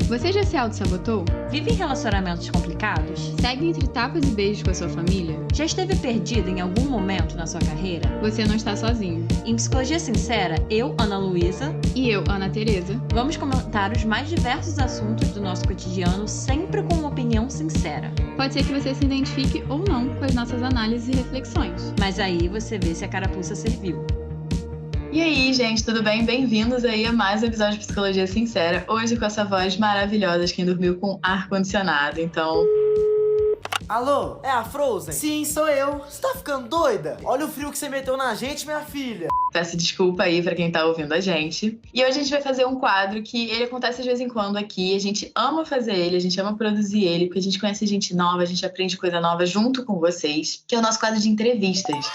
Você já se auto-sabotou? Vive em relacionamentos complicados? Segue entre tapas e beijos com a sua família? Já esteve perdido em algum momento na sua carreira? Você não está sozinho. Em Psicologia Sincera, eu, Ana Luísa, e eu, Ana Tereza, vamos comentar os mais diversos assuntos do nosso cotidiano, sempre com uma opinião sincera. Pode ser que você se identifique ou não com as nossas análises e reflexões. Mas aí você vê se a carapuça serviu. E aí, gente, tudo bem? Bem-vindos aí a mais um episódio de Psicologia Sincera. Hoje com essa voz maravilhosa de quem dormiu com ar-condicionado, então... Alô, é a Frozen? Sim, sou eu. Você tá ficando doida? Olha o frio que você meteu na gente, minha filha. Peço desculpa aí pra quem tá ouvindo a gente. E hoje a gente vai fazer um quadro que ele acontece de vez em quando aqui. A gente ama fazer ele, a gente ama produzir ele, porque a gente conhece gente nova, a gente aprende coisa nova junto com vocês, que é o nosso quadro de entrevistas.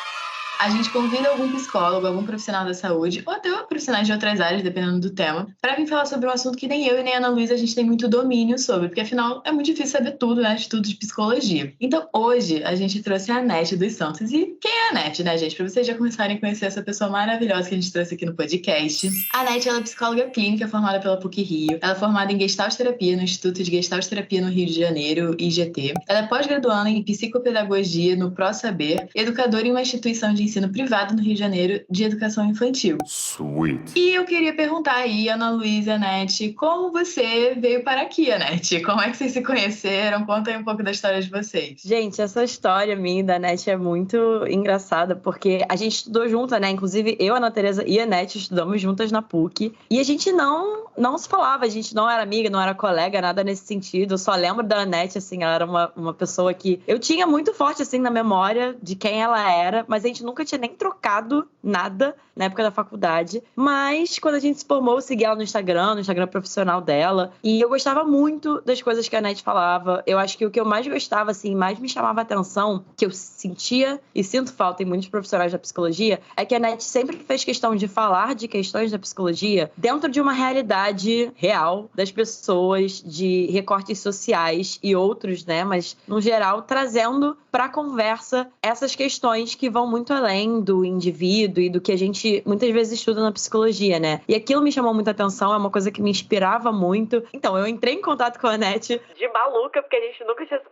A gente convida algum psicólogo, algum profissional da saúde, ou até profissionais de outras áreas, dependendo do tema, pra vir falar sobre um assunto que nem eu e nem a Ana Luísa a gente tem muito domínio sobre, porque afinal é muito difícil saber tudo, né, de tudo de psicologia. Então hoje a gente trouxe a Anete dos Santos. E quem é a Anete, né, gente? Pra vocês já começarem a conhecer essa pessoa maravilhosa que a gente trouxe aqui no podcast. A Anete, ela é psicóloga clínica formada pela PUC-Rio. Ela é formada em Gestalt Terapia no Instituto de Gestalt Terapia no Rio de Janeiro, IGT. Ela é pós-graduanda em Psicopedagogia no ProSaber, educadora em uma instituição de ensino privado no Rio de Janeiro de educação infantil. Sweet. E eu queria perguntar aí, Ana Luísa, Anete, como você veio para aqui, Anete? Como é que vocês se conheceram? Conta aí um pouco da história de vocês. Gente, essa história minha e da Anete é muito engraçada, porque a gente estudou junto, né? Inclusive, eu, Ana Tereza e a Anete estudamos juntas na PUC. E a gente não se falava, a gente não era amiga, não era colega, nada nesse sentido. Eu só lembro da Anete, assim, ela era uma pessoa que eu tinha muito forte, assim, na memória de quem ela era, mas a gente nunca tinha nem trocado nada na época da faculdade. Mas quando a gente se formou, eu segui ela no Instagram profissional dela. E eu gostava muito das coisas que a Anete falava. Eu acho que o que eu mais gostava, assim, mais me chamava a atenção, que eu sentia e sinto falta em muitos profissionais da psicologia, é que a Anete sempre fez questão de falar de questões da psicologia dentro de uma realidade real das pessoas, de recortes sociais e outros, né? Mas, no geral, trazendo para a conversa essas questões que vão muito além do indivíduo e do que a gente muitas vezes estuda na psicologia, né? E aquilo me chamou muita atenção, é uma coisa que me inspirava muito. Então, eu entrei em contato com a Anete de maluca, porque a gente nunca tinha se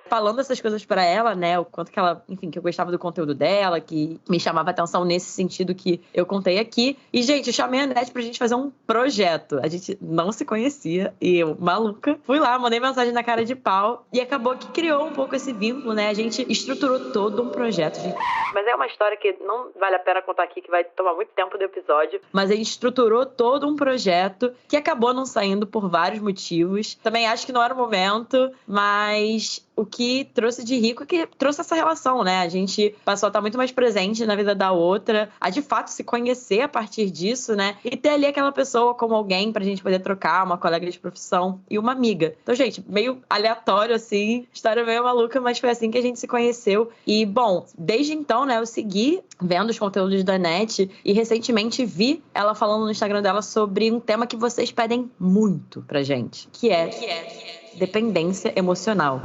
falando essas coisas pra ela, né? O quanto que ela, enfim, que eu gostava do conteúdo dela, que me chamava atenção nesse sentido que eu contei aqui. E, gente, eu chamei a Anete pra gente fazer um projeto. A gente não se conhecia e eu, maluca, fui lá, mandei mensagem na cara de pau e acabou que criou um pouco esse vínculo, né? A gente estruturou todo um projeto, gente. Mas é uma história que não vale a pena contar aqui, que vai tomar muito tempo do episódio. Mas a gente estruturou todo um projeto que acabou não saindo por vários motivos. Também acho que não era o momento, mas o que trouxe de rico é que trouxe essa relação, né? A gente passou a estar muito mais presente na vida da outra, a de fato se conhecer a partir disso, né? E ter ali aquela pessoa como alguém pra gente poder trocar, uma colega de profissão e uma amiga. Então, gente, meio aleatório, assim, história meio maluca, mas foi assim que a gente se conheceu. E, bom, desde então, né, eu segui vendo os conteúdos da Anete e recentemente vi ela falando no Instagram dela sobre um tema que vocês pedem muito pra gente, que é dependência emocional.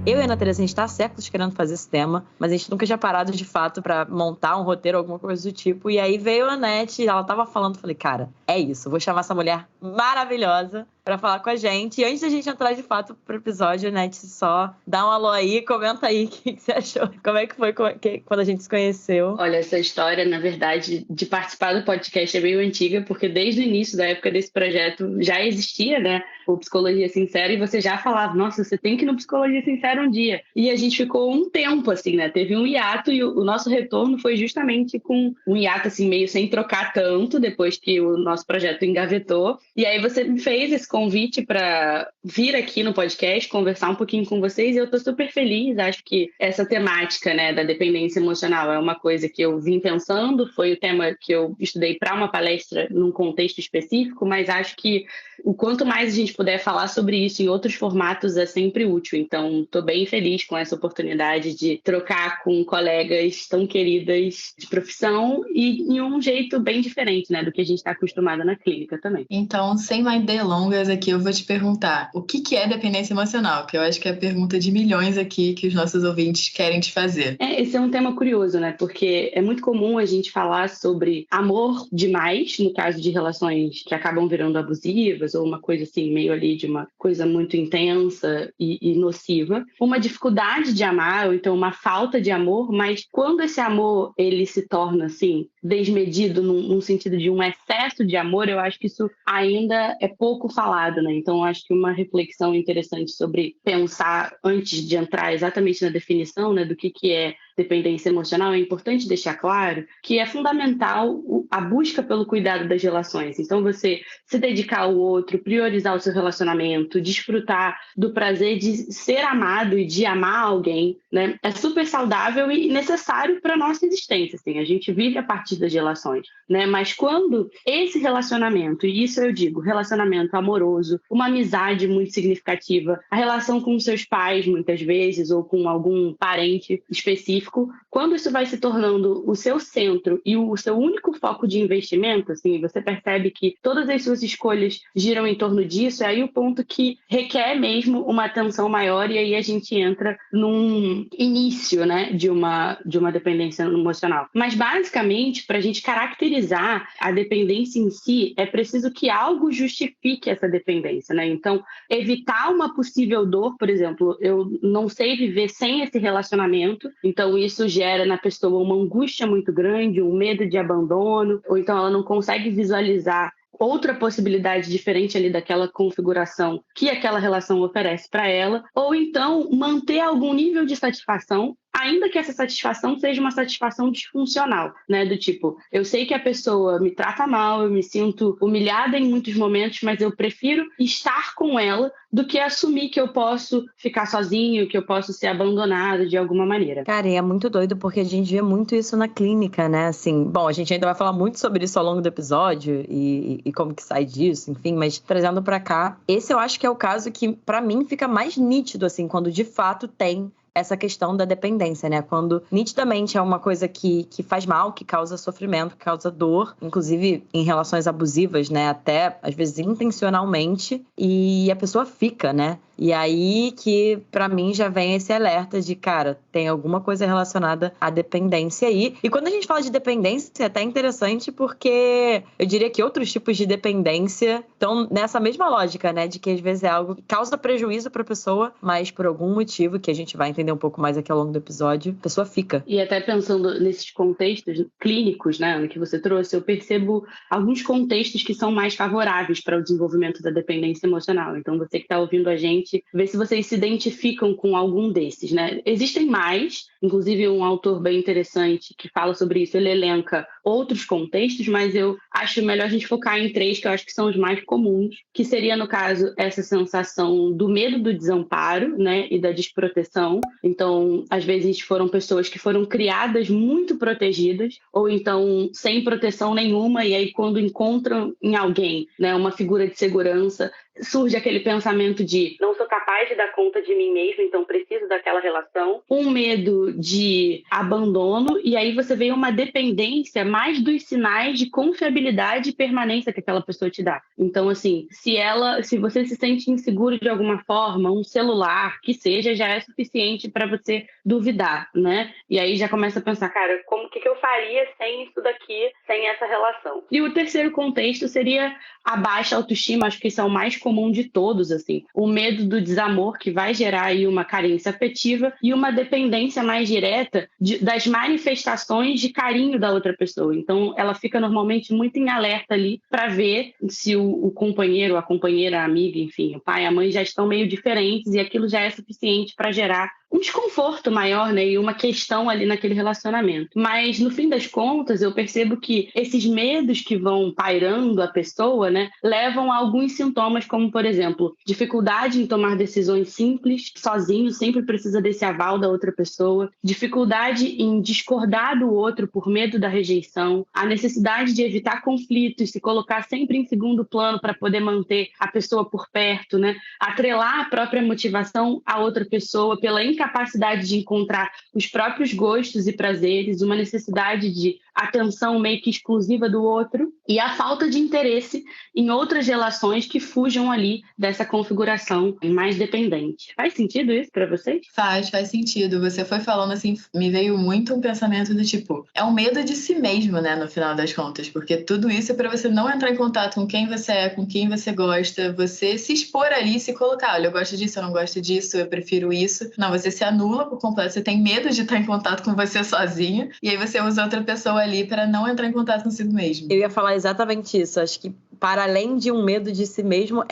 Eu e a Ana Tereza, a gente tá há séculos querendo fazer esse tema, mas a gente nunca tinha parado de fato pra montar um roteiro, alguma coisa do tipo. E aí veio a Anete, ela tava falando, falei, cara, é isso, vou chamar essa mulher maravilhosa pra falar com a gente. E antes da gente entrar de fato pro episódio, Anete, só dá um alô aí, comenta aí o que você achou. Como é que foi quando a gente se conheceu? Olha, essa história, na verdade, de participar do podcast é meio antiga, porque desde o início da época desse projeto já existia, né, o Psicologia Sincera, e você já falava, nossa, você tem que ir no Psicologia Sincera um dia. E a gente ficou um tempo, assim, né, teve um hiato e o nosso retorno foi justamente com um hiato, assim, meio sem trocar tanto, depois que o nosso projeto engavetou. E aí você me fez esse convite para vir aqui no podcast, conversar um pouquinho com vocês, e eu tô super feliz. Acho que essa temática, né, da dependência emocional é uma coisa que eu vim pensando, foi o tema que eu estudei para uma palestra num contexto específico, mas acho que o quanto mais a gente puder falar sobre isso em outros formatos é sempre útil. Então, tô bem feliz com essa oportunidade de trocar com colegas tão queridas de profissão e em um jeito bem diferente, né, do que a gente está acostumado na clínica também. Então, sem mais delongas, Matheus, aqui eu vou te perguntar, o que é dependência emocional? Que eu acho que é a pergunta de milhões aqui que os nossos ouvintes querem te fazer. Esse é um tema curioso, né? Porque é muito comum a gente falar sobre amor demais, no caso de relações que acabam virando abusivas, ou uma coisa assim, meio ali de uma coisa muito intensa e nociva. Uma dificuldade de amar, ou então uma falta de amor, mas quando esse amor, ele se torna, assim, desmedido num sentido de um excesso de amor, eu acho que isso ainda é pouco falado, né? Então, eu acho que uma reflexão interessante sobre pensar, antes de entrar exatamente na definição, né, do que é dependência emocional, é importante deixar claro que é fundamental a busca pelo cuidado das relações. Então, você se dedicar ao outro, priorizar o seu relacionamento, desfrutar do prazer de ser amado e de amar alguém, né? É super saudável e necessário para a nossa existência. Assim. A gente vive a partir das relações, né? Mas quando esse relacionamento, e isso eu digo, relacionamento amoroso, uma amizade muito significativa, a relação com seus pais, muitas vezes, ou com algum parente específico, quando isso vai se tornando o seu centro e o seu único foco de investimento, assim, você percebe que todas as suas escolhas giram em torno disso, é aí o ponto que requer mesmo uma atenção maior, e aí a gente entra num início, né, de uma dependência emocional. Mas, basicamente, para a gente caracterizar a dependência em si, é preciso que algo justifique essa dependência, né? Então, evitar uma possível dor, por exemplo, eu não sei viver sem esse relacionamento, então isso gera na pessoa uma angústia muito grande, um medo de abandono, ou então ela não consegue visualizar outra possibilidade diferente ali daquela configuração que aquela relação oferece para ela, ou então manter algum nível de satisfação, ainda que essa satisfação seja uma satisfação disfuncional, né? Do tipo, eu sei que a pessoa me trata mal, eu me sinto humilhada em muitos momentos, mas eu prefiro estar com ela do que assumir que eu posso ficar sozinho, que eu posso ser abandonado de alguma maneira. Cara, e é muito doido porque a gente vê muito isso na clínica, né? Assim, bom, a gente ainda vai falar muito sobre isso ao longo do episódio e como que sai disso, enfim, mas trazendo pra cá, esse eu acho que é o caso que, pra mim, fica mais nítido, assim, quando de fato tem essa questão da dependência, né? Quando nitidamente é uma coisa que faz mal, que causa sofrimento, que causa dor, inclusive em relações abusivas, né? Até, às vezes, intencionalmente, e a pessoa fica, né? E aí que, pra mim, já vem esse alerta de, cara, tem alguma coisa relacionada à dependência aí. E quando a gente fala de dependência, é até interessante porque eu diria que outros tipos de dependência estão nessa mesma lógica, né? De que, às vezes, é algo que causa prejuízo pra pessoa, mas por algum motivo, que a gente vai entender um pouco mais aqui ao longo do episódio, a pessoa fica. E até pensando nesses contextos clínicos, né, que você trouxe, eu percebo alguns contextos que são mais favoráveis para o desenvolvimento da dependência emocional. Então, você que está ouvindo a gente, vê se vocês se identificam com algum desses, né? Existem mais, inclusive um autor bem interessante que fala sobre isso, ele elenca outros contextos, mas eu acho melhor a gente focar em 3, que eu acho que são os mais comuns, que seria, no caso, essa sensação do medo do desamparo, né, e da desproteção. Então, às vezes foram pessoas que foram criadas muito protegidas, ou então sem proteção nenhuma, e aí quando encontram em alguém, né, uma figura de segurança, surge aquele pensamento de não sou capaz de dar conta de mim mesmo, então preciso daquela relação. Um medo de abandono, e aí você vê uma dependência mais dos sinais de confiabilidade e permanência que aquela pessoa te dá. Então, assim, se você se sente inseguro de alguma forma, um celular, que seja, já é suficiente para você duvidar, né? E aí já começa a pensar, cara, como que eu faria sem isso daqui, sem essa relação? E o terceiro contexto seria a baixa autoestima, acho que isso é o mais comum de todos, assim. O medo do desamor, que vai gerar aí uma carência afetiva e uma dependência mais direta das manifestações de carinho da outra pessoa. Então, ela fica normalmente muito em alerta ali para ver se o companheiro, a companheira, a amiga, enfim, o pai, a mãe já estão meio diferentes e aquilo já é suficiente para gerar um desconforto maior, né, e uma questão ali naquele relacionamento. Mas, no fim das contas, eu percebo que esses medos que vão pairando a pessoa, né, levam a alguns sintomas, como, por exemplo, dificuldade em tomar decisões simples, sozinho, sempre precisa desse aval da outra pessoa, dificuldade em discordar do outro por medo da rejeição, a necessidade de evitar conflitos, se colocar sempre em segundo plano para poder manter a pessoa por perto, né, atrelar a própria motivação à outra pessoa pela incapacidade de encontrar os próprios gostos e prazeres, uma necessidade de atenção meio que exclusiva do outro e a falta de interesse em outras relações que fujam ali dessa configuração mais dependente. Faz sentido isso para vocês? Faz sentido. Você foi falando assim, me veio muito um pensamento do tipo, é um medo de si mesmo, né, no final das contas, porque tudo isso é para você não entrar em contato com quem você é, com quem você gosta, você se expor ali, se colocar, olha, eu gosto disso, eu não gosto disso, eu prefiro isso. Não, você se anula por completo, você tem medo de estar em contato com você sozinha, e aí você usa outra pessoa ali para não entrar em contato consigo mesmo. Eu ia falar exatamente isso. Acho que para além de um medo de si mesmo,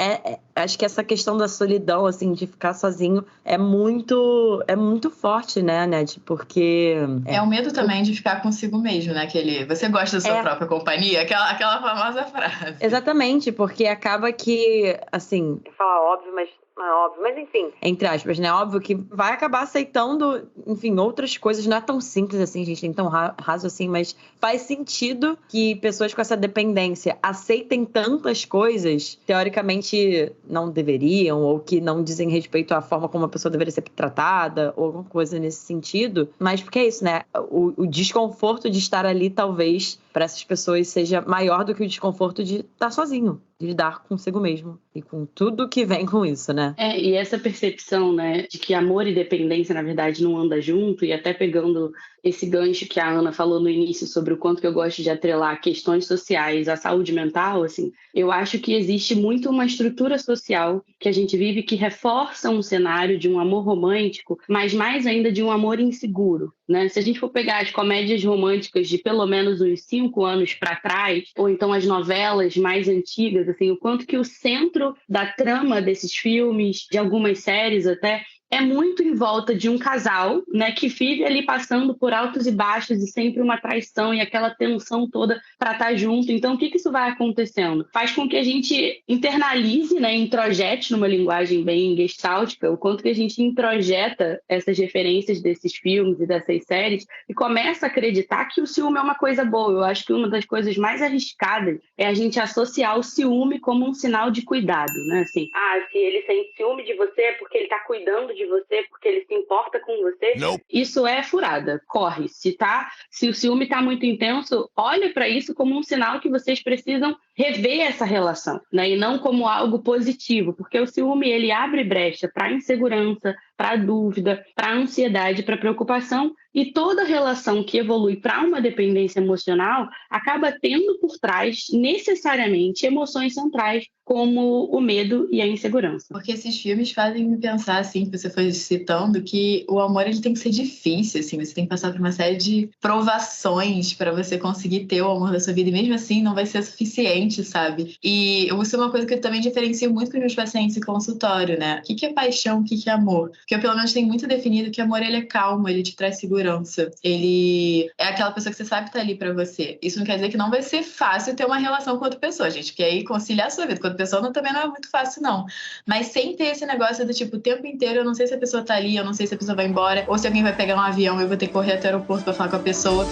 acho que essa questão da solidão, assim, de ficar sozinho, é muito forte, né, Net? Porque... É um medo também de ficar consigo mesmo, né? Você gosta da sua própria companhia? Aquela famosa frase. Exatamente, porque acaba que, assim... Eu falar óbvio, mas... Não é óbvio, mas enfim, entre aspas, né? Óbvio que vai acabar aceitando, enfim, outras coisas. Não é tão simples assim, gente, nem tão raso assim, mas faz sentido que pessoas com essa dependência aceitem tantas coisas, teoricamente não deveriam, ou que não dizem respeito à forma como a pessoa deveria ser tratada, ou alguma coisa nesse sentido. Mas porque é isso, né? O desconforto de estar ali, talvez, para essas pessoas seja maior do que o desconforto de estar sozinho, de lidar consigo mesmo e com tudo que vem com isso, né? E essa percepção, né, de que amor e dependência, na verdade, não andam junto, e até pegando esse gancho que a Ana falou no início sobre o quanto que eu gosto de atrelar questões sociais à saúde mental, assim, eu acho que existe muito uma estrutura social que a gente vive que reforça um cenário de um amor romântico, mas mais ainda de um amor inseguro, né? Se a gente for pegar as comédias românticas de pelo menos uns 5 anos para trás, ou então as novelas mais antigas, assim, o quanto que o centro da trama desses filmes, de algumas séries até, é muito em volta de um casal, né, que vive ali passando por altos e baixos e sempre uma traição e aquela tensão toda para estar junto. Então, o que isso vai acontecendo? Faz com que a gente internalize, né, introjete numa linguagem bem gestáltica, o quanto que a gente introjeta essas referências desses filmes e dessas séries e começa a acreditar que o ciúme é uma coisa boa. Eu acho que uma das coisas mais arriscadas é a gente associar o ciúme como um sinal de cuidado, né? Assim, se ele sente ciúme de você é porque ele está cuidando de você, porque ele se importa com você. Não. Isso é furada, corre. Se o ciúme está muito intenso, olha para isso como um sinal que vocês precisam rever essa relação, né? E não como algo positivo, porque o ciúme ele abre brecha para insegurança, para dúvida, para ansiedade, para preocupação, e toda relação que evolui para uma dependência emocional acaba tendo por trás necessariamente emoções centrais como o medo e a insegurança. Porque esses filmes fazem me pensar, assim, que você foi citando, que o amor ele tem que ser difícil, assim, você tem que passar por uma série de provações para você conseguir ter o amor da sua vida, e mesmo assim não vai ser suficiente, sabe? E isso é uma coisa que eu também diferencio muito com os meus pacientes em consultório, né? O que é paixão, o que é amor? Porque eu pelo menos tenho muito definido que amor ele é calmo, ele te traz segurança, ele é aquela pessoa que você sabe que tá ali pra você. Isso não quer dizer que não vai ser fácil ter uma relação com outra pessoa, gente, porque aí conciliar a sua vida com outra pessoa também não é muito fácil, não. Mas sem ter esse negócio do tipo, o tempo inteiro eu não sei se a pessoa tá ali, eu não sei se a pessoa vai embora, ou se alguém vai pegar um avião e eu vou ter que correr até o aeroporto pra falar com a pessoa.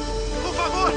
Por favor!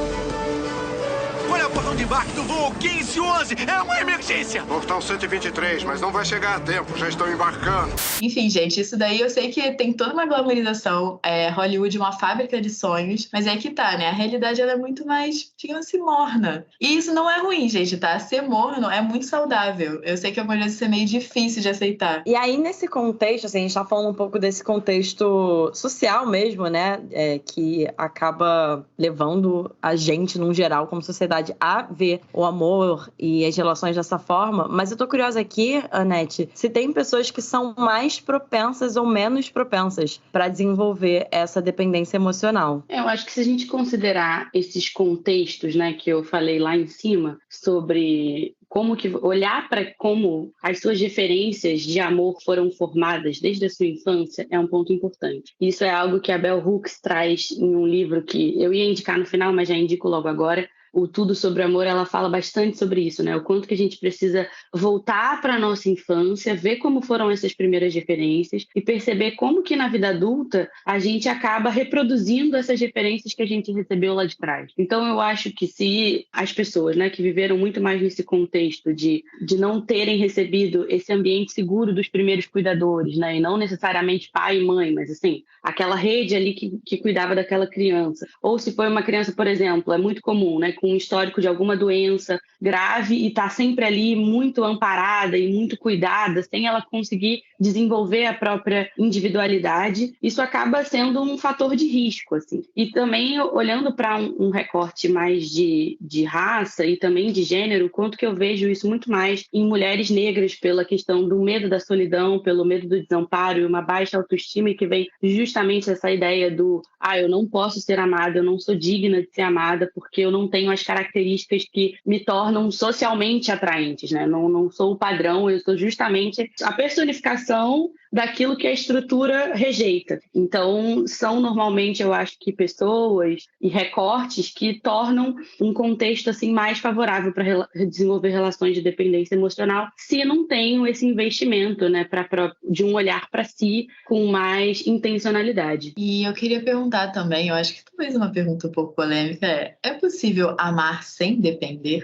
Qual é o portão de embarque do voo 1511? É uma emergência! Portão 123, mas não vai chegar a tempo, já estou embarcando. Enfim, gente, isso daí eu sei que tem toda uma glamorização. Hollywood é uma fábrica de sonhos, mas é que tá, né? A realidade ela é muito mais, digamos assim, morna. E isso não é ruim, gente, tá? Ser morno é muito saudável. Eu sei que às vezes isso é meio difícil de aceitar. E aí, nesse contexto, assim, a gente tá falando um pouco desse contexto social mesmo, né? Que acaba levando a gente, num geral, como sociedade, a ver o amor e as relações dessa forma. Mas eu tô curiosa aqui, Anete, se tem pessoas que são mais propensas ou menos propensas para desenvolver essa dependência emocional. Eu acho que se a gente considerar esses contextos, né, que eu falei lá em cima, sobre como que olhar para como as suas referências de amor foram formadas desde a sua infância é um ponto importante. Isso é algo que a Bell Hooks traz em um livro que eu ia indicar no final, mas já indico logo agora, o Tudo Sobre Amor, ela fala bastante sobre isso, né? O quanto que a gente precisa voltar para a nossa infância, ver como foram essas primeiras referências e perceber como que na vida adulta a gente acaba reproduzindo essas referências que a gente recebeu lá de trás. Então eu acho que se as pessoas, né, que viveram muito mais nesse contexto de não terem recebido esse ambiente seguro dos primeiros cuidadores, né, e não necessariamente pai e mãe, mas assim, aquela rede ali que cuidava daquela criança. Ou se foi uma criança, por exemplo, é muito comum, né, com um histórico de alguma doença grave e está sempre ali muito amparada e muito cuidada, sem ela conseguir desenvolver a própria individualidade, isso acaba sendo um fator de risco, assim. E também, olhando para um recorte mais de raça e também de gênero, quanto que eu vejo isso muito mais em mulheres negras, pela questão do medo da solidão, pelo medo do desamparo e uma baixa autoestima, e que vem justamente essa ideia do eu não posso ser amada, eu não sou digna de ser amada porque eu não tenho as características que me tornam socialmente atraentes, né? Não sou o padrão, eu sou justamente a personificação daquilo que a estrutura rejeita. Então, são normalmente, eu acho que pessoas e recortes que tornam um contexto assim mais favorável para desenvolver relações de dependência emocional, se não tem esse investimento, né, de um olhar para si com mais intencionalidade. E eu queria perguntar também, eu acho que talvez uma pergunta um pouco polêmica é possível amar sem depender?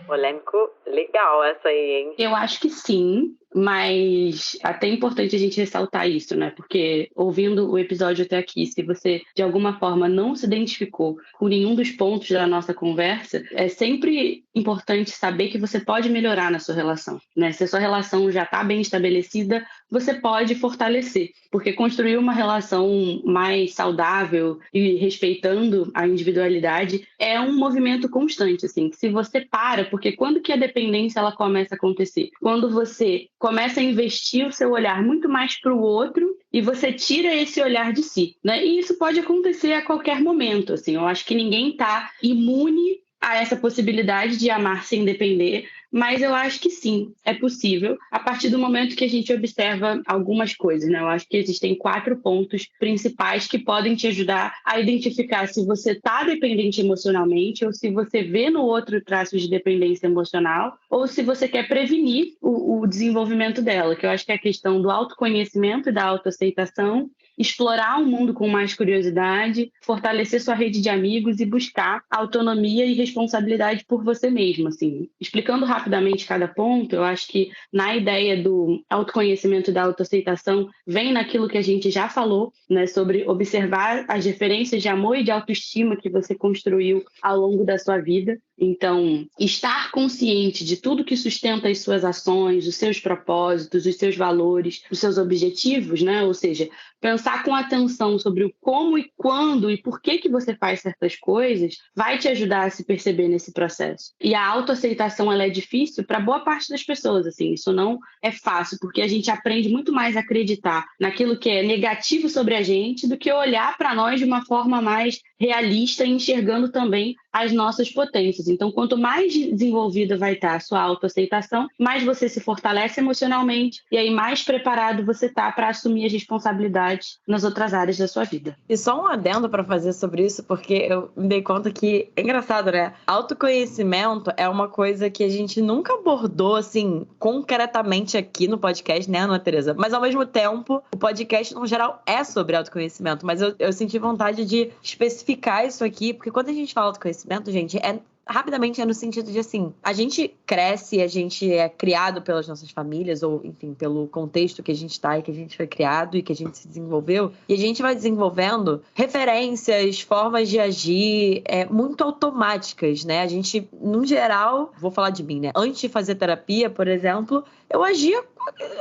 Polêmico, legal essa aí, hein? Eu acho que sim. Mas até é importante a gente ressaltar isso, né? Porque ouvindo o episódio até aqui, se você de alguma forma não se identificou com nenhum dos pontos da nossa conversa, é sempre importante saber que você pode melhorar na sua relação, né? Se a sua relação já está bem estabelecida, você pode fortalecer, porque construir uma relação mais saudável e respeitando a individualidade é um movimento constante, assim. Se você porque quando que a dependência ela começa a acontecer? Quando você começa a investir o seu olhar muito mais para o outro e você tira esse olhar de si, né? E isso pode acontecer a qualquer momento, assim. Eu acho que ninguém está imune a essa possibilidade de amar sem depender, mas eu acho que sim, é possível, a partir do momento que a gente observa algumas coisas, né? Eu acho que existem 4 pontos principais que podem te ajudar a identificar se você está dependente emocionalmente ou se você vê no outro traços de dependência emocional ou se você quer prevenir o desenvolvimento dela, que eu acho que é a questão do autoconhecimento e da autoaceitação, explorar o mundo com mais curiosidade, fortalecer sua rede de amigos e buscar autonomia e responsabilidade por você mesmo, assim. Explicando rapidamente cada ponto, eu acho que na ideia do autoconhecimento e da autoaceitação vem naquilo que a gente já falou, né, sobre observar as referências de amor e de autoestima que você construiu ao longo da sua vida. Então, estar consciente de tudo que sustenta as suas ações, os seus propósitos, os seus valores, os seus objetivos, né? Ou seja, pensar com atenção sobre o como e quando e por que você faz certas coisas vai te ajudar a se perceber nesse processo. E a autoaceitação, ela é difícil para boa parte das pessoas, assim. Isso não é fácil, porque a gente aprende muito mais a acreditar naquilo que é negativo sobre a gente do que olhar para nós de uma forma mais realista e enxergando também as nossas potências. Então, quanto mais desenvolvida vai estar a sua autoaceitação, mais você se fortalece emocionalmente e aí mais preparado você está para assumir as responsabilidades nas outras áreas da sua vida. E só um adendo para fazer sobre isso, porque eu me dei conta que é engraçado, né? Autoconhecimento é uma coisa que a gente nunca abordou, assim, concretamente aqui no podcast, né, Ana Teresa? Mas, ao mesmo tempo, o podcast, no geral, é sobre autoconhecimento. Mas eu senti vontade de especificar isso aqui, porque quando a gente fala autoconhecimento, gente, rapidamente é no sentido de, assim, a gente cresce, a gente é criado pelas nossas famílias, ou, enfim, pelo contexto que a gente está e que a gente foi criado e que a gente se desenvolveu, e a gente vai desenvolvendo referências, formas de agir muito automáticas, né? A gente, no geral, vou falar de mim, né? Antes de fazer terapia, por exemplo, eu agia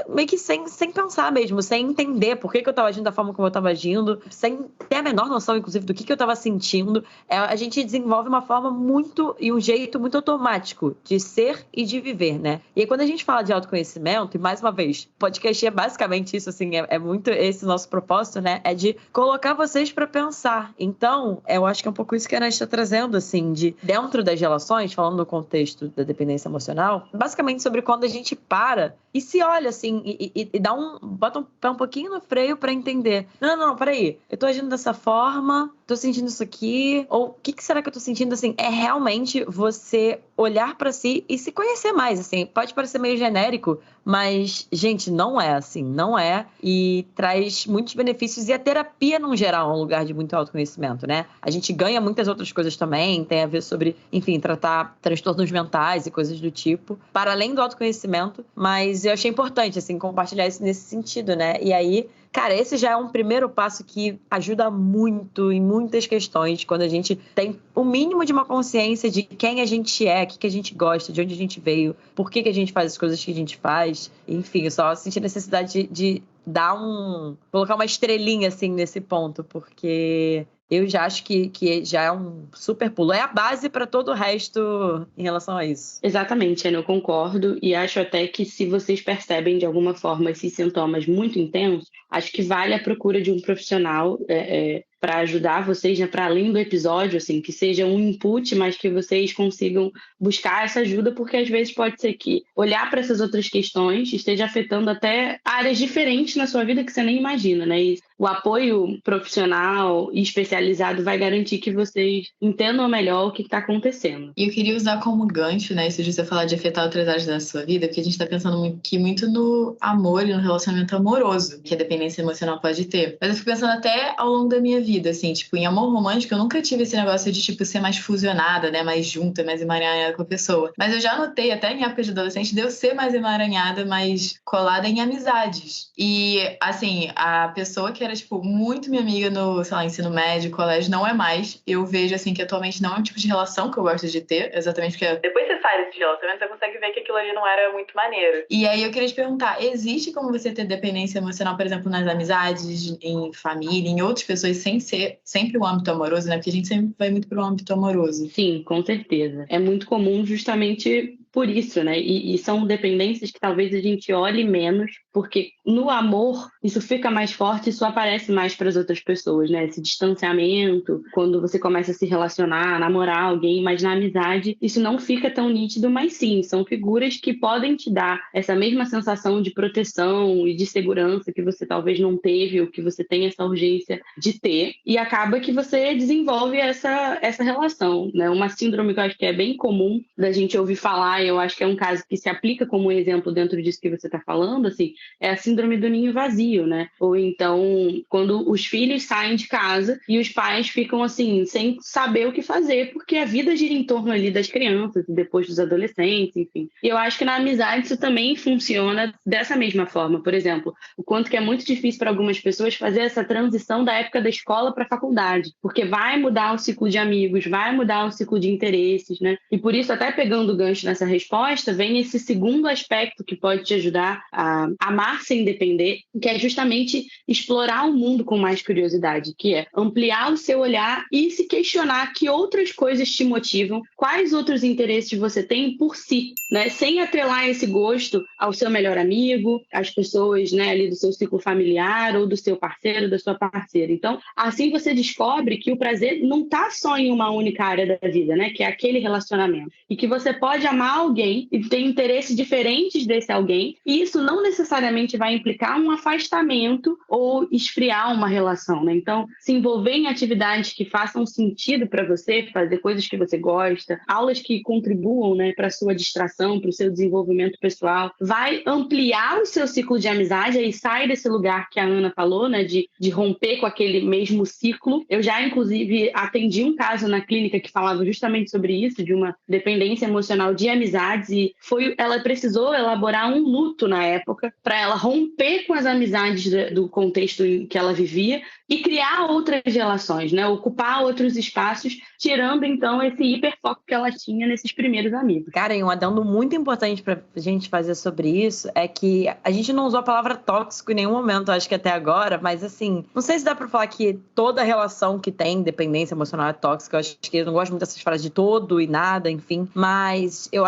meio que sem pensar mesmo, sem entender por que eu tava agindo da forma como eu tava agindo, sem ter a menor noção, inclusive, do que eu tava sentindo. A gente desenvolve uma forma e um jeito muito automático de ser e de viver, né? E aí, quando a gente fala de autoconhecimento, e mais uma vez, podcast é basicamente isso, assim, é muito esse nosso propósito, né? É de colocar vocês pra pensar. Então, eu acho que é um pouco isso que a Ana está trazendo, assim, de dentro das relações, falando no contexto da dependência emocional, basicamente sobre quando a gente para e se olha, assim, e dá bota um pé um pouquinho no freio pra entender. Não, peraí. Eu tô agindo dessa forma, tô sentindo isso aqui. Ou o que será que eu tô sentindo, assim? É realmente você olhar pra si e se conhecer mais, assim. Pode parecer meio genérico, mas, gente, não é assim. Não é. E traz muitos benefícios. E a terapia, no geral, é um lugar de muito autoconhecimento, né? A gente ganha muitas outras coisas também. Tem a ver sobre, enfim, tratar transtornos mentais e coisas do tipo. Para além do autoconhecimento. Mas eu achei importante, assim, compartilhar isso nesse sentido, né? E aí, cara, esse já é um primeiro passo que ajuda muito em muitas questões, quando a gente tem o mínimo de uma consciência de quem a gente é, o que a gente gosta, de onde a gente veio, por que a gente faz as coisas que a gente faz. Enfim, eu só senti a necessidade de dar colocar uma estrelinha, assim, nesse ponto, porque eu já acho que já é um super pulo. É a base para todo o resto em relação a isso. Exatamente, Ana, eu concordo. E acho até que se vocês percebem de alguma forma esses sintomas muito intensos, acho que vale a procura de um profissional para ajudar vocês, né, para além do episódio, assim, que seja um input, mas que vocês consigam buscar essa ajuda, porque às vezes pode ser que olhar para essas outras questões esteja afetando até áreas diferentes na sua vida que você nem imagina, né? E o apoio profissional e especializado vai garantir que vocês entendam melhor o que está acontecendo. E eu queria usar como gancho, né, isso de você falar de afetar outras áreas da sua vida, porque a gente está pensando aqui muito no amor e no relacionamento amoroso que a dependência emocional pode ter. Mas eu fico pensando até ao longo da minha vida, assim, tipo, em amor romântico eu nunca tive esse negócio de, tipo, ser mais fusionada, né, mais junta, mais emaranhada com a pessoa. Mas eu já notei, até em época de adolescente, de eu ser mais emaranhada, mais colada em amizades. E, assim, a pessoa que era, tipo, muito minha amiga no, sei lá, ensino médio, colégio, não é mais. Eu vejo, assim, que atualmente não é um tipo de relação que eu gosto de ter, exatamente porque depois você sai desse relacionamento, você consegue ver que aquilo ali não era muito maneiro. E aí eu queria te perguntar, existe como você ter dependência emocional, por exemplo, nas amizades, em família, em outras pessoas, sem ser sempre o âmbito amoroso, né? Porque a gente sempre vai muito pro âmbito amoroso. Sim, com certeza. É muito comum justamente por isso, né? E são dependências que talvez a gente olhe menos, porque no amor isso fica mais forte, isso aparece mais para as outras pessoas, né? Esse distanciamento, quando você começa a se relacionar, namorar alguém, mas na amizade isso não fica tão nítido, mas sim, são figuras que podem te dar essa mesma sensação de proteção e de segurança que você talvez não teve ou que você tem essa urgência de ter, e acaba que você desenvolve essa relação, né? Uma síndrome que eu acho que é bem comum da gente ouvir falar, eu acho que é um caso que se aplica como exemplo dentro disso que você está falando, assim, é a síndrome do ninho vazio, né? Ou então, quando os filhos saem de casa e os pais ficam, assim, sem saber o que fazer, porque a vida gira em torno ali das crianças e depois dos adolescentes, enfim. E eu acho que na amizade isso também funciona dessa mesma forma. Por exemplo, o quanto que é muito difícil para algumas pessoas fazer essa transição da época da escola para a faculdade, porque vai mudar o ciclo de amigos, vai mudar o ciclo de interesses, né? E por isso, até pegando o gancho nessa resposta, vem esse segundo aspecto que pode te ajudar a amar sem depender, que é justamente explorar o mundo com mais curiosidade, que é ampliar o seu olhar e se questionar que outras coisas te motivam, quais outros interesses você tem por si, né? Sem atrelar esse gosto ao seu melhor amigo, às pessoas, né, ali do seu ciclo familiar ou do seu parceiro, da sua parceira. Então, assim você descobre que o prazer não está só em uma única área da vida, né, que é aquele relacionamento. E que você pode amar alguém e ter interesses diferentes desse alguém, e isso não necessariamente vai implicar um afastamento ou esfriar uma relação, né? Então, se envolver em atividades que façam sentido para você, fazer coisas que você gosta, aulas que contribuam, né, para a sua distração, para o seu desenvolvimento pessoal, vai ampliar o seu ciclo de amizade, aí sai desse lugar que a Ana falou, né, de romper com aquele mesmo ciclo. Eu já, inclusive, atendi um caso na clínica que falava justamente sobre isso, de uma dependência emocional de amizades, e ela precisou elaborar um luto na época para ela romper com as amizades do contexto em que ela vivia e criar outras relações, né, ocupar outros espaços, tirando, então, esse hiperfoco que ela tinha nesses primeiros amigos. Cara, e um adendo muito importante pra gente fazer sobre isso é que a gente não usou a palavra tóxico em nenhum momento, acho que até agora, mas assim, não sei se dá pra falar que toda relação que tem dependência emocional é tóxica. Eu acho que eu não gosto muito dessas frases de todo e nada, enfim, mas eu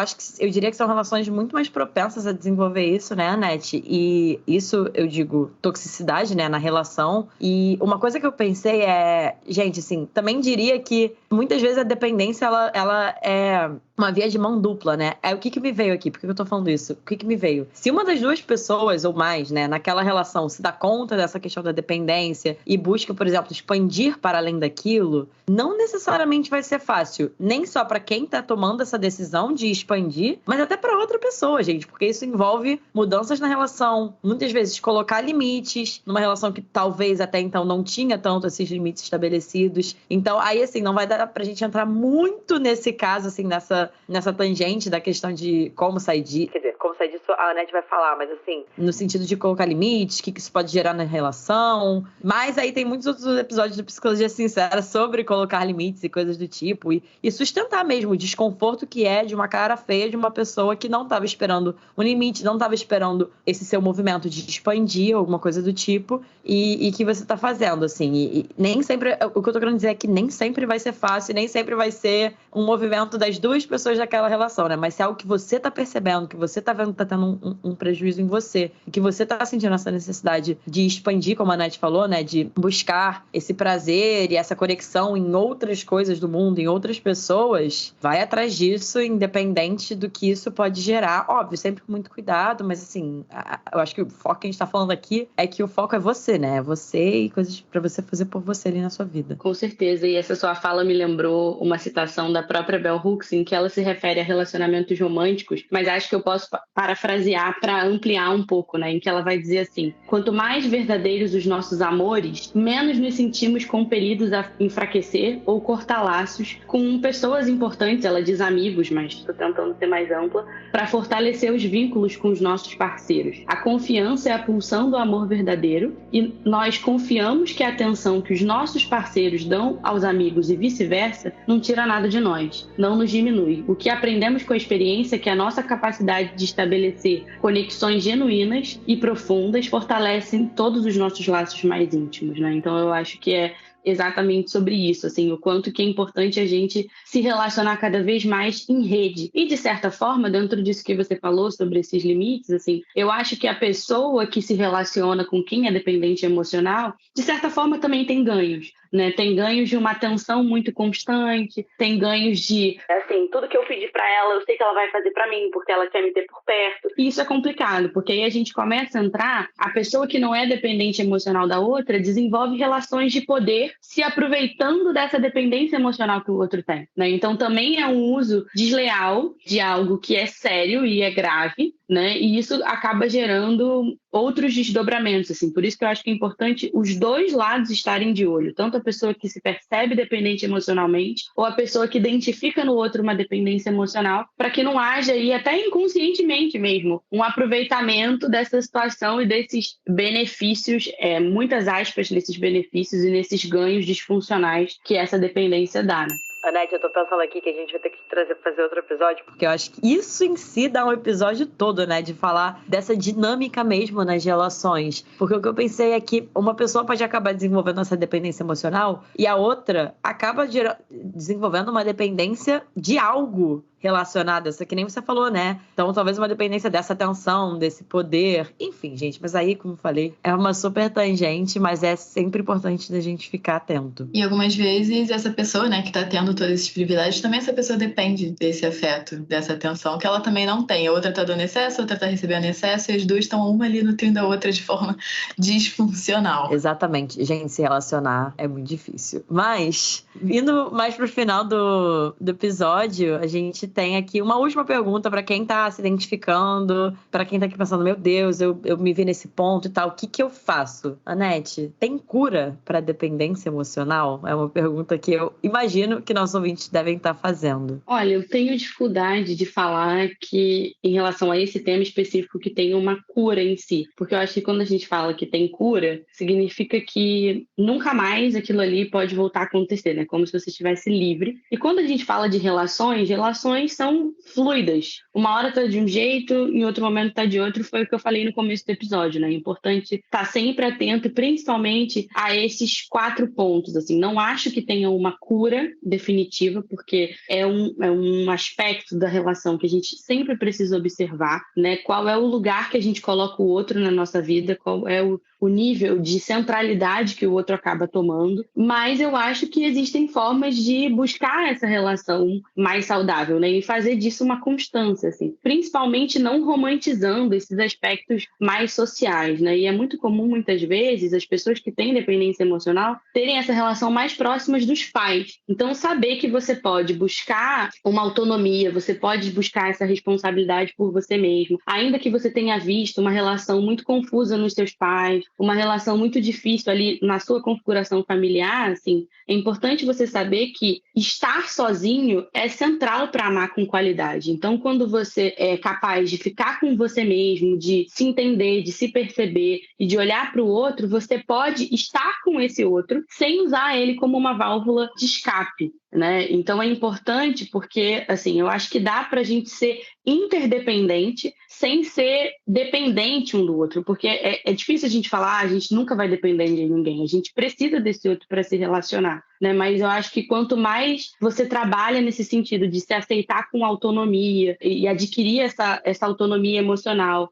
diria que são relações muito mais propensas a desenvolver isso, né, Anete? E isso, eu digo, toxicidade, né, na relação. E uma coisa que eu pensei é, gente, assim, também diria que muitas vezes a dependência, ela é uma via de mão dupla, né? O que me veio aqui? Por que eu tô falando isso? O que me veio? Se uma das duas pessoas ou mais, né, naquela relação se dá conta dessa questão da dependência e busca, por exemplo, expandir para além daquilo, não necessariamente vai ser fácil, nem só para quem tá tomando essa decisão de expandir, mas até para outra pessoa, gente, porque isso envolve mudanças na relação, muitas vezes colocar limites numa relação que talvez até então não tinha tanto esses limites estabelecidos. Então, aí, assim, não vai dar pra gente entrar muito nesse caso, assim, nessa tangente da questão de como sair disso. Quer dizer, como sair disso a Anete vai falar, mas assim, no sentido de colocar limites, o que isso pode gerar na relação. Mas aí tem muitos outros episódios de Psicologia Sincera sobre colocar limites e coisas do tipo. E sustentar mesmo o desconforto que é de uma cara feia de uma pessoa que não estava esperando um limite, não estava esperando esse seu movimento de expandir, alguma coisa do tipo, e que você está fazendo, assim. E nem sempre, o que eu tô querendo dizer é que nem sempre vai ser fácil, nem sempre vai ser um movimento das duas pessoas daquela relação, né? Mas se é algo que você tá percebendo, que você tá vendo que tá tendo um prejuízo em você, e que você tá sentindo essa necessidade de expandir, como a Nath falou, né? De buscar esse prazer e essa conexão em outras coisas do mundo, em outras pessoas, vai atrás disso, independente do que isso pode gerar. Óbvio, sempre com muito cuidado, mas assim, eu acho que o foco que a gente tá falando aqui é que o foco é você, né? Você e coisas pra você fazer por você ali na sua vida. Com certeza, e essa sua fala me lembrou uma citação da própria Bell Hooks, em que ela se refere a relacionamentos românticos, mas acho que eu posso parafrasear para ampliar um pouco, né? Em que ela vai dizer assim: quanto mais verdadeiros os nossos amores, menos nos sentimos compelidos a enfraquecer ou cortar laços com pessoas importantes, ela diz amigos, mas estou tentando ser mais ampla, para fortalecer os vínculos com os nossos parceiros. A confiança é a pulsão do amor verdadeiro e nós confiamos que a atenção que os nossos parceiros dão aos amigos e vice-versa não tira nada de nós, não nos diminui. O que aprendemos com a experiência é que a nossa capacidade de estabelecer conexões genuínas e profundas fortalecem todos os nossos laços mais íntimos, né? Então eu acho que é exatamente sobre isso, assim, o quanto que é importante a gente se relacionar cada vez mais em rede. E, de certa forma, dentro disso que você falou sobre esses limites, assim, eu acho que a pessoa que se relaciona com quem é dependente emocional, de certa forma, também tem ganhos, né? Tem ganhos de uma atenção muito constante, tem ganhos de, assim, tudo que eu pedir pra ela, eu sei que ela vai fazer pra mim, porque ela quer me ter por perto. E isso é complicado, porque aí a gente começa a entrar, a pessoa que não é dependente emocional da outra desenvolve relações de poder se aproveitando dessa dependência emocional que o outro tem, né? Então também é um uso desleal de algo que é sério e é grave, né? E isso acaba gerando outros desdobramentos, assim. Por isso que eu acho que é importante os dois lados estarem de olho, tanto a pessoa que se percebe dependente emocionalmente ou a pessoa que identifica no outro uma dependência emocional, para que não haja, e até inconscientemente mesmo, um aproveitamento dessa situação e desses benefícios, muitas aspas nesses benefícios e nesses ganhos disfuncionais que essa dependência dá, né? Anete, eu tô pensando aqui que a gente vai ter que trazer pra fazer outro episódio, porque eu acho que isso em si dá um episódio todo, né? De falar dessa dinâmica mesmo nas relações. Porque o que eu pensei é que uma pessoa pode acabar desenvolvendo essa dependência emocional e a outra acaba desenvolvendo uma dependência de algo relacionada, essa que nem você falou, né? Então, talvez uma dependência dessa atenção, desse poder. Enfim, gente, mas aí, como eu falei, é uma super tangente, mas é sempre importante da gente ficar atento. E algumas vezes essa pessoa, né, que tá tendo todos esses privilégios, também essa pessoa depende desse afeto, dessa atenção, que ela também não tem. A outra tá dando excesso, a outra tá recebendo excesso, e as duas estão uma ali nutrindo a outra de forma disfuncional. Exatamente. Gente, se relacionar é muito difícil. Mas, vindo mais pro final do episódio, a gente tem aqui uma última pergunta para quem tá se identificando, para quem tá aqui pensando, meu Deus, eu me vi nesse ponto e tal, o que eu faço? Anete, tem cura para dependência emocional? É uma pergunta que eu imagino que nossos ouvintes devem estar fazendo. Olha, eu tenho dificuldade de falar que, em relação a esse tema específico, que tem uma cura em si, porque eu acho que quando a gente fala que tem cura, significa que nunca mais aquilo ali pode voltar a acontecer, né? Como se você estivesse livre. E quando a gente fala de relações são fluidas. Uma hora tá de um jeito, em outro momento tá de outro, foi o que eu falei no começo do episódio, né? É importante estar sempre atento, principalmente a esses 4 pontos, assim. Não acho que tenha uma cura definitiva, porque é um aspecto da relação que a gente sempre precisa observar, né? Qual é o lugar que a gente coloca o outro na nossa vida, qual é o o nível de centralidade que o outro acaba tomando, mas eu acho que existem formas de buscar essa relação mais saudável, né? E fazer disso uma constância, assim. Principalmente não romantizando esses aspectos mais sociais, né? E é muito comum, muitas vezes, as pessoas que têm dependência emocional terem essa relação mais próximas dos pais. Então, saber que você pode buscar uma autonomia, você pode buscar essa responsabilidade por você mesmo, ainda que você tenha visto uma relação muito confusa nos seus pais, uma relação muito difícil ali na sua configuração familiar, assim, é importante você saber que estar sozinho é central para amar com qualidade. Então, quando você é capaz de ficar com você mesmo, de se entender, de se perceber e de olhar para o outro, você pode estar com esse outro sem usar ele como uma válvula de escape, né? Então é importante porque, assim, eu acho que dá para a gente ser interdependente sem ser dependente um do outro, porque é difícil a gente falar, a gente nunca vai depender de ninguém, a gente precisa desse outro para se relacionar, né? Mas eu acho que quanto mais você trabalha nesse sentido de se aceitar com autonomia e adquirir essa autonomia emocional,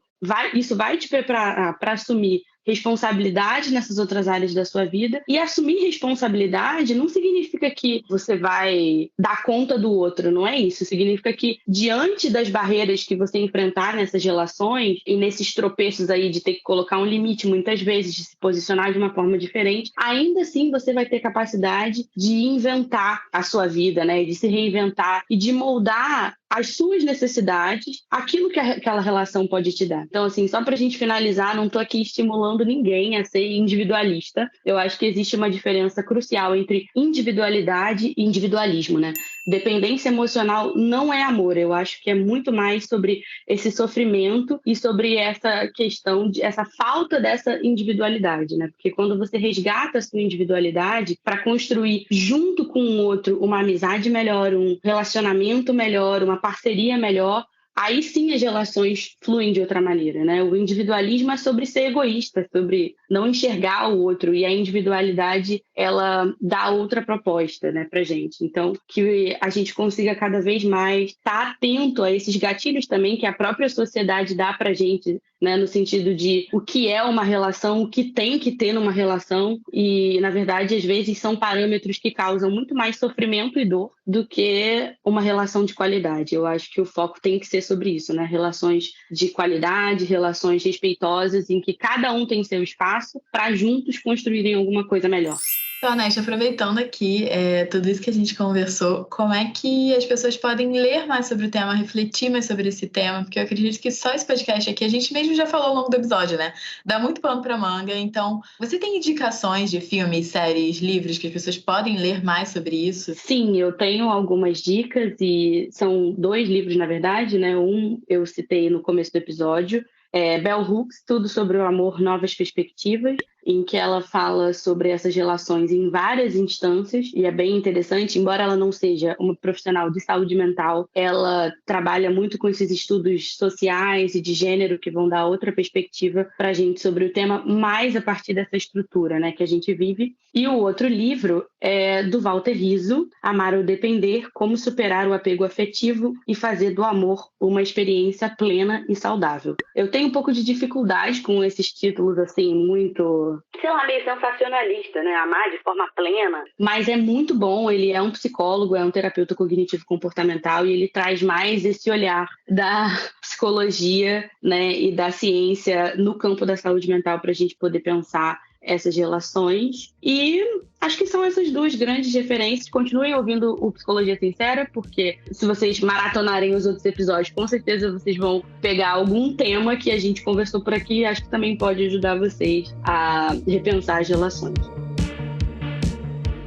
isso vai te preparar para assumir responsabilidade nessas outras áreas da sua vida. E assumir responsabilidade não significa que você vai dar conta do outro, não é isso. Significa que, diante das barreiras que você enfrentar nessas relações e nesses tropeços aí de ter que colocar um limite, muitas vezes, de se posicionar de uma forma diferente, ainda assim você vai ter capacidade de inventar a sua vida, né? De se reinventar e de moldar as suas necessidades, aquilo que aquela relação pode te dar. Então, assim, só pra gente finalizar, não tô aqui estimulando ninguém a ser individualista. Eu acho que existe uma diferença crucial entre individualidade e individualismo, né? Dependência emocional não é amor. Eu acho que é muito mais sobre esse sofrimento e sobre essa questão, essa falta dessa individualidade, né? Porque quando você resgata a sua individualidade para construir junto com o outro uma amizade melhor, um relacionamento melhor, uma parceria melhor, aí sim as relações fluem de outra maneira, né? O individualismo é sobre ser egoísta, sobre não enxergar o outro, e a individualidade, ela dá outra proposta, né, pra gente. Então, que a gente consiga cada vez mais estar atento a esses gatilhos também que a própria sociedade dá pra gente, né, no sentido de o que é uma relação, o que tem que ter numa relação, e, na verdade, às vezes são parâmetros que causam muito mais sofrimento e dor do que uma relação de qualidade. Eu acho que o foco tem que ser sobre isso, né? Relações de qualidade, relações respeitosas, em que cada um tem seu espaço para juntos construírem alguma coisa melhor. Então, Nete, aproveitando aqui tudo isso que a gente conversou, como é que as pessoas podem ler mais sobre o tema, refletir mais sobre esse tema? Porque eu acredito que só esse podcast aqui, a gente mesmo já falou ao longo do episódio, né? Dá muito pano pra manga. Então, você tem indicações de filmes, séries, livros que as pessoas podem ler mais sobre isso? Sim, eu tenho algumas dicas e são 2 livros, na verdade, né? Um eu citei no começo do episódio, Bell Hooks, Tudo sobre o Amor, Novas Perspectivas, em que ela fala sobre essas relações em várias instâncias, e é bem interessante, embora ela não seja uma profissional de saúde mental, ela trabalha muito com esses estudos sociais e de gênero que vão dar outra perspectiva para a gente sobre o tema, mais a partir dessa estrutura, né, que a gente vive. E o outro livro é do Walter Rizzo, Amar ou Depender, Como Superar o Apego Afetivo e Fazer do Amor uma Experiência Plena e Saudável. Eu tenho um pouco de dificuldade com esses títulos, assim, muito, sei lá, meio sensacionalista, né? Amar de forma plena. Mas é muito bom, ele é um psicólogo, é um terapeuta cognitivo-comportamental e ele traz mais esse olhar da psicologia, né, e da ciência no campo da saúde mental para a gente poder pensar essas relações. E acho que são essas 2 grandes referências. Continuem ouvindo o Psicologia Sincera, porque se vocês maratonarem os outros episódios, com certeza vocês vão pegar algum tema que a gente conversou por aqui e acho que também pode ajudar vocês a repensar as relações.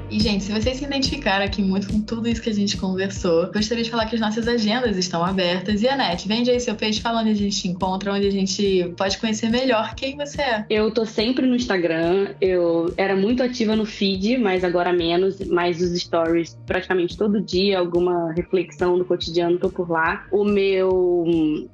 E, gente, se vocês se identificaram aqui muito com tudo isso que a gente conversou, gostaria de falar que as nossas agendas estão abertas. E, Anete, vende aí seu peixe, fala onde a gente te encontra, onde a gente pode conhecer melhor quem você é. Eu tô sempre no Instagram, eu era muito ativa no feed, mas agora menos, mas os stories praticamente todo dia, alguma reflexão do cotidiano, tô por lá. O meu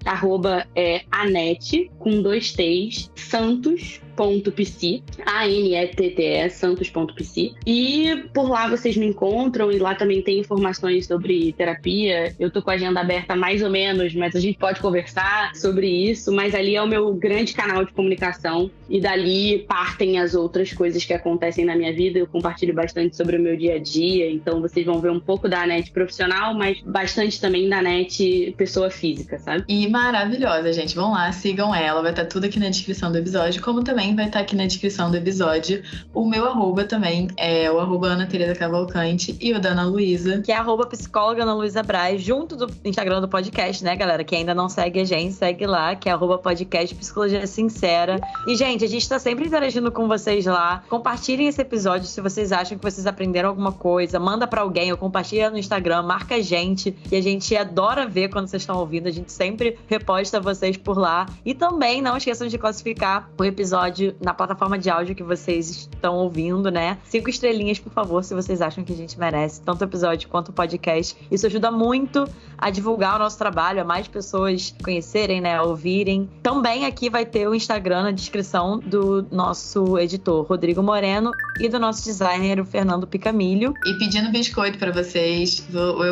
@ é Anete, com 2 T's, Santos, santos.psi, ANETTE, santos.psi. E por lá vocês me encontram, e lá também tem informações sobre terapia. Eu tô com a agenda aberta mais ou menos, mas a gente pode conversar sobre isso. Mas ali é o meu grande canal de comunicação, e dali partem as outras coisas que acontecem na minha vida. Eu compartilho bastante sobre o meu dia a dia, então vocês vão ver um pouco da Anete profissional, mas bastante também da Anete pessoa física, sabe? E maravilhosa, gente. Vão lá, sigam ela. Vai estar tudo aqui na descrição do episódio, como também vai estar aqui na descrição do episódio o meu arroba também, é o arroba Ana Tereza Cavalcante, e o da Ana Luísa, que é arroba psicóloga Ana Luísa Braz, junto do Instagram do podcast, né, galera? Que ainda não segue a gente, segue lá, que é arroba podcast Psicologia Sincera. E, gente, a gente tá sempre interagindo com vocês lá. Compartilhem esse episódio se vocês acham que vocês aprenderam alguma coisa. Manda pra alguém ou compartilha no Instagram, marca a gente, que a gente adora ver quando vocês estão ouvindo. A gente sempre reposta vocês por lá. E também não esqueçam de classificar o episódio na plataforma de áudio que vocês estão ouvindo, né? 5 estrelinhas, por favor, se vocês acham que a gente merece, tanto o episódio quanto o podcast. Isso ajuda muito a divulgar o nosso trabalho, a mais pessoas conhecerem, né? Ouvirem. Também aqui vai ter o Instagram na descrição do nosso editor, Rodrigo Moreno, e do nosso designer, o Fernando Picamilho. E pedindo biscoito pra vocês,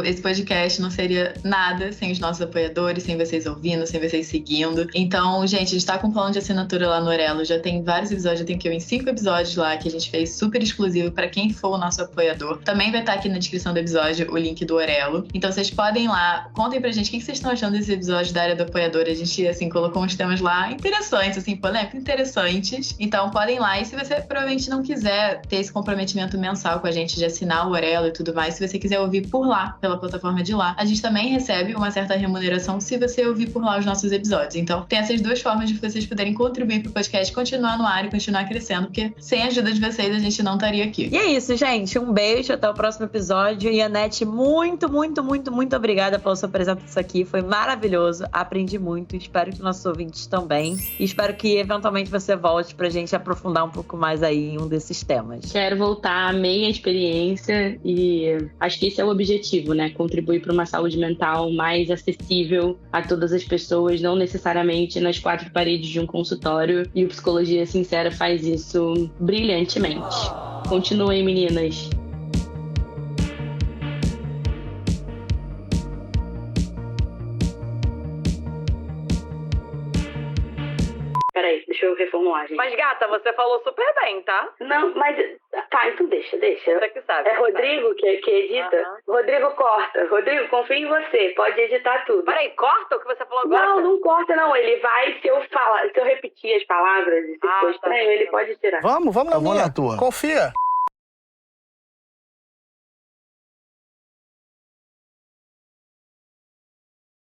esse podcast não seria nada sem os nossos apoiadores, sem vocês ouvindo, sem vocês seguindo. Então, gente, a gente tá com um plano de assinatura lá no Orelo, já tem vários episódios, já tem uns 5 episódios lá que a gente fez super exclusivo pra quem for o nosso apoiador. Também vai estar aqui na descrição do episódio o link do Orelo. Então, vocês podem ir lá, contem pra gente o que vocês estão achando desse episódio da área do apoiador. A gente, assim, colocou uns temas lá interessantes, assim, polêmicos, interessantes. Então, podem ir lá. E se você provavelmente não quiser ter esse comprometimento mensal com a gente de assinar o Orelo e tudo mais, se você quiser ouvir por lá, pela plataforma de lá, a gente também recebe uma certa remuneração se você ouvir por lá os nossos episódios. Então, tem essas duas formas de vocês poderem contribuir pro podcast continuar no ar e continuar crescendo, porque sem a ajuda de vocês a gente não estaria aqui. E é isso, gente. Um beijo, até o próximo episódio. E Anete, muito obrigada pela sua presença aqui. Foi maravilhoso. Aprendi muito. Espero que nossos ouvintes também. E espero que eventualmente você volte pra gente aprofundar um pouco mais aí em um desses temas. Quero voltar, amei a experiência e acho que esse é o objetivo, né? Contribuir para uma saúde mental mais acessível a todas as pessoas, não necessariamente nas 4 paredes de um consultório. E o Psicologia Sincera faz isso brilhantemente. Continuem, meninas. Peraí, deixa eu reformular, gente. Mas, gata, você falou super bem, tá? Não, mas... Tá, então deixa. Você que sabe. É Rodrigo que edita? Rodrigo corta. Rodrigo, confio em você. Pode editar tudo. Peraí, corta o que você falou agora? Não corta não. Ele vai, se eu repetir as palavras e se for estranho, ele pode tirar. Vamos na minha. Confia.